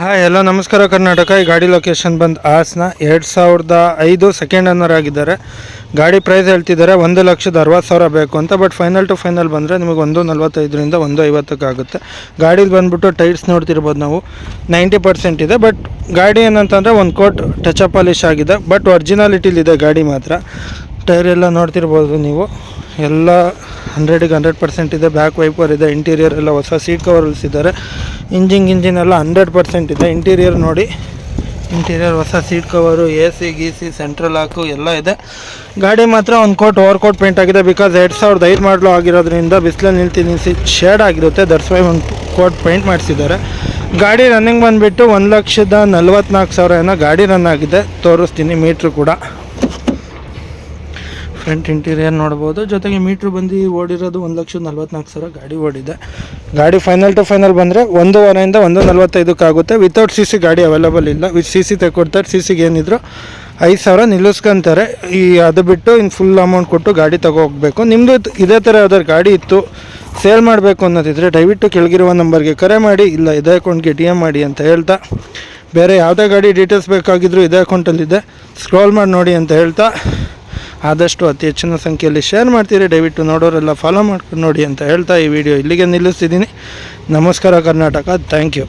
Hi hello ನಮಸ್ಕಾರ ಕರ್ನಾಟಕ. ಈ ಗಾಡಿ ಲೊಕೇಶನ್ ಬಂದು ಹಾಸನ. 2005 ಸೆಕೆಂಡ್ ಓನರ್ ಆಗಿದ್ದಾರೆ. ಗಾಡಿ ಪ್ರೈಸ್ ಹೇಳ್ತಿದ್ದಾರೆ 1,60,000 ಬೇಕು ಅಂತ. ಬಟ್ ಫೈನಲ್ ಟು ಫೈನಲ್ ಬಂದರೆ ನಿಮಗೆ 1,45ರಿಂದ 1,50 ಆಗುತ್ತೆ. ಗಾಡೀಲಿ ಬಂದುಬಿಟ್ಟು ಟೈರ್ಸ್ ನೋಡ್ತಿರ್ಬೋದು ನಾವು 90% ಇದೆ. ಬಟ್ ಗಾಡಿ ಏನಂತಂದರೆ ಒಂದು ಕೋಟ್ ಟಚ್ ಪಾಲಿಶ್ ಆಗಿದೆ. ಬಟ್ ಒರಿಜಿನಾಲಿಟಿಲಿದೆ ಗಾಡಿ ಮಾತ್ರ. ಟೈರ್ ಎಲ್ಲ ನೋಡ್ತಿರ್ಬೋದು ನೀವು, ಎಲ್ಲ 100ಗೆ 100% ಇದೆ. ಬ್ಯಾಕ್ ವೈಪರ್ ಇದೆ. ಇಂಟೀರಿಯರ್ ಎಲ್ಲ ಹೊಸ ಸೀಟ್ ಕವರ್ಸ್ ಇದ್ದಾರೆ. ಇಂಜಿನ್ ಎಲ್ಲ 100% ಇದೆ. ಇಂಟೀರಿಯರ್ ನೋಡಿ, ಇಂಟೀರಿಯರ್ ಹೊಸ ಸೀಟ್ ಕವರು, AC ಗೀಸಿ, ಸೆಂಟ್ರಲ್ ಲಾಕು ಎಲ್ಲ ಇದೆ. ಗಾಡಿ ಮಾತ್ರ ಒಂದು ಕೋಟ್ ಓವರ್ ಕೋಟ್ ಪೇಂಟ್ ಆಗಿದೆ. ಬಿಕಾಸ್ 2005 ಮಾಡಲು ಆಗಿರೋದ್ರಿಂದ ಬಿಸಿಲಲ್ಲಿ ನಿಲ್ಸಿ ಶೇಡ್ ಆಗಿರುತ್ತೆ. ದಟ್ಸ್ ವೈ ಒಂದು ಕೋಟ್ ಪೇಂಟ್ ಮಾಡಿಸಿದ್ದಾರೆ. ಗಾಡಿ ರನ್ನಿಂಗ್ ಬಂದುಬಿಟ್ಟು 1,44,000 ಏನೋ ಗಾಡಿ ರನ್ ಆಗಿದೆ. ತೋರಿಸ್ತೀನಿ ಮೀಟ್ರು ಕೂಡ. ಫ್ರಂಟ್ ಇಂಟೀರಿಯರ್ ನೋಡ್ಬೋದು. ಜೊತೆಗೆ ಮೀಟ್ರ್ ಬಂದು ಓಡಿರೋದು 1,44,000 ಗಾಡಿ ಓಡಿದೆ. ಗಾಡಿ ಫೈನಲ್ ಟು ಫೈನಲ್ ಬಂದರೆ 1,50,000ರಿಂದ 1,45 ಆಗುತ್ತೆ. ವಿತೌಟ್ CC ಗಾಡಿ ಅವೈಲೇಬಲ್ ಇಲ್ಲ. With CC ತೆಗೊಡ್ತಾರೆ. CCಗೆ ಏನಿದ್ರು 5,000 ನಿಲ್ಲಿಸ್ಕೊಂತಾರೆ. ಅದು ಬಿಟ್ಟು ಇನ್ನು ಫುಲ್ ಅಮೌಂಟ್ ಕೊಟ್ಟು ಗಾಡಿ ಹೋಗಬೇಕು. ನಿಮ್ಮದು ಇದೇ ಥರ ಯಾವ್ದಾದ್ರು ಗಾಡಿ ಇತ್ತು ಸೇಲ್ ಮಾಡಬೇಕು ಅನ್ನೋದಿದ್ರೆ ದಯವಿಟ್ಟು ಕೆಳಗಿರುವ ನಂಬರ್ಗೆ ಕರೆ ಮಾಡಿ, ಇಲ್ಲ ಇದೇ ಅಕೌಂಟ್ಗೆ DM ಮಾಡಿ ಅಂತ ಹೇಳ್ತಾ, ಬೇರೆ ಯಾವುದೇ ಗಾಡಿ ಡೀಟೇಲ್ಸ್ ಬೇಕಾಗಿದ್ರು ಇದೇ ಅಕೌಂಟಲ್ಲಿದೆ, ಸ್ಕ್ರೋಲ್ ಮಾಡಿ ನೋಡಿ ಅಂತ ಹೇಳ್ತಾ, ಆದಷ್ಟು ಅತಿ ಹೆಚ್ಚಿನ ಸಂಖ್ಯೆಯಲ್ಲಿ ಶೇರ್ ಮಾಡ್ತೀರಿ. ದಯವಿಟ್ಟು ನೋಡೋರೆಲ್ಲ ಫಾಲೋ ಮಾಡ್ಕೊಂಡು ನೋಡಿ ಅಂತ ಹೇಳ್ತಾ ಈ ವಿಡಿಯೋ ಇಲ್ಲಿಗೆ ನಿಲ್ಲಿಸ್ತಿದ್ದೀನಿ. ನಮಸ್ಕಾರ ಕರ್ನಾಟಕ. Thank you.